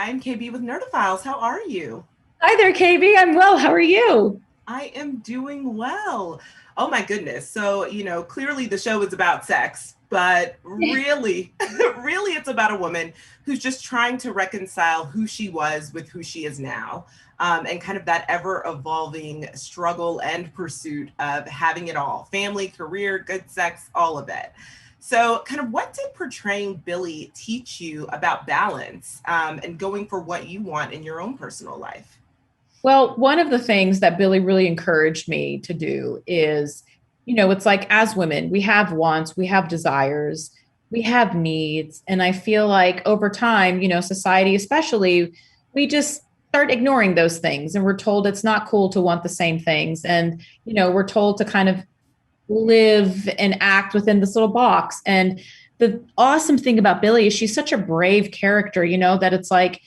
I'm KB with Nerdophiles. How are you? Hi there, KB. I'm well. How are you? I am doing well. Oh my goodness. So, clearly the show is about sex, but really, really it's about a woman who's just trying to reconcile who she was with who she is now. And kind of that ever evolving struggle and pursuit of having it all: family, career, good sex, all of it. So, kind of what did portraying Billie teach you about balance and going for what you want in your own personal life? Well, one of the things that Billy really encouraged me to do is, it's like as women, we have wants, we have desires, we have needs. And I feel like over time, society, especially, we just start ignoring those things and we're told it's not cool to want the same things. And, we're told to kind of live and act within this little box. And the awesome thing about Billy is she's such a brave character, that it's like,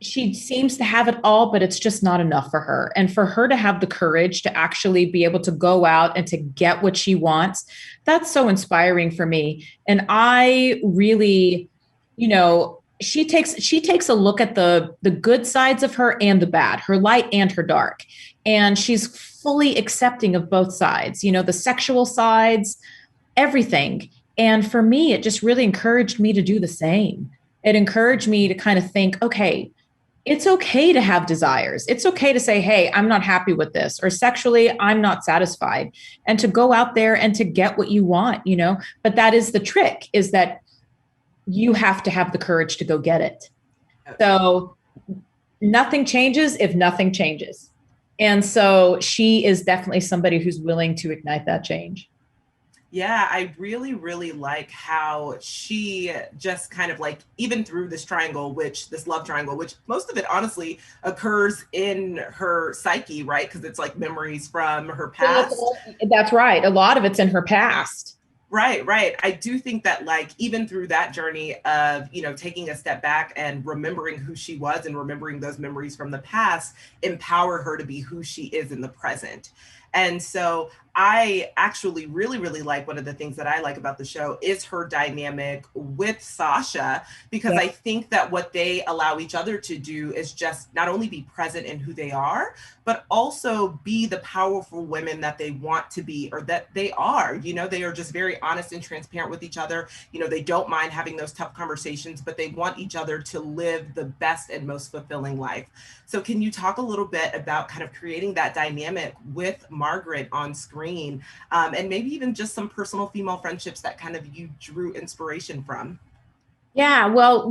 she seems to have it all, but it's just not enough for her. And for her to have the courage to actually be able to go out and to get what she wants, that's so inspiring for me. And I really, she takes a look at the good sides of her and the bad, her light and her dark. And she's fully accepting of both sides, the sexual sides, everything. And for me, it just really encouraged me to do the same. It encouraged me to kind of think, okay, it's okay to have desires. It's okay to say, hey, I'm not happy with this, or sexually, I'm not satisfied, and to go out there and to get what you want, But that is the trick, is that you have to have the courage to go get it. So nothing changes if nothing changes. And so she is definitely somebody who's willing to ignite that change. Yeah, I really, really like how she just kind of like, even through this triangle, this love triangle, which most of it honestly occurs in her psyche, right? Because it's like memories from her past. That's right. A lot of it's in her past. Right, right. I do think that, like, even through that journey of, taking a step back and remembering who she was and remembering those memories from the past, empower her to be who she is in the present. And so I actually really, really like, one of the things that I like about the show is her dynamic with Sasha, because Yeah. I think that what they allow each other to do is just not only be present in who they are, but also be the powerful women that they want to be, or that they are. They are just very honest and transparent with each other. They don't mind having those tough conversations, but they want each other to live the best and most fulfilling life. So can you talk a little bit about kind of creating that dynamic with Margaret on screen, and maybe even just some personal female friendships that kind of you drew inspiration from? Yeah, well,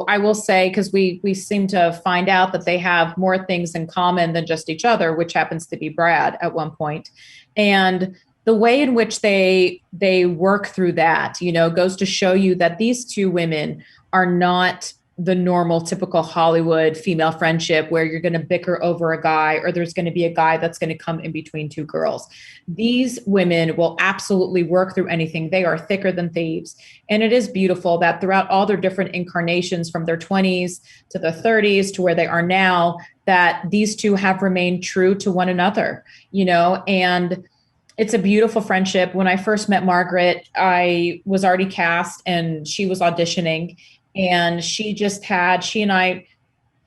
I will say, because we seem to find out that they have more things in common than just each other, which happens to be Brad at one point. And the way in which they work through that, goes to show you that these two women are not the normal typical Hollywood female friendship where you're going to bicker over a guy, or there's going to be a guy that's going to come in between two girls. These women will absolutely work through anything. They are thicker than thieves. And it is beautiful that throughout all their different incarnations, from their 20s to their 30s to where they are now, that these two have remained true to one another, and it's a beautiful friendship. When I first met Margaret, I was already cast and she was auditioning, and she and I,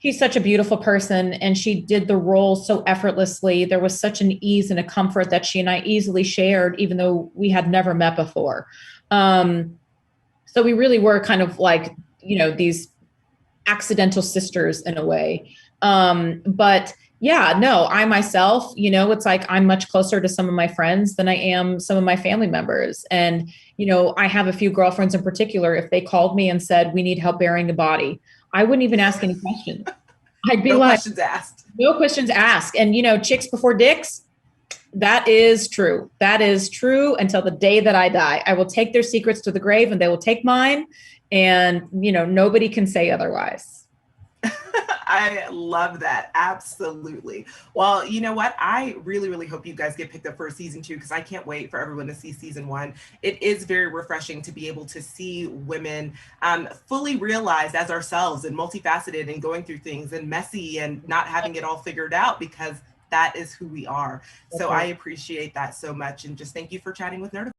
she's such a beautiful person, and she did the role so effortlessly. There was such an ease and a comfort that she and I easily shared, even though we had never met before. So we really were kind of like, these accidental sisters in a way. But yeah, no, I myself, it's like I'm much closer to some of my friends than I am some of my family members. And, I have a few girlfriends in particular. If they called me and said, we need help burying the body, I wouldn't even ask any questions. I'd be No like, questions asked. no questions asked. And, chicks before dicks, that is true. That is true until the day that I die. I will take their secrets to the grave and they will take mine. And, nobody can say otherwise. I love that. Absolutely. Well, you know what? I really, really hope you guys get picked up for a season 2, because I can't wait for everyone to see season 1. It is very refreshing to be able to see women fully realized as ourselves, and multifaceted, and going through things, and messy, and not having it all figured out, because that is who we are. So I appreciate that so much. And just thank you for chatting with Nerd.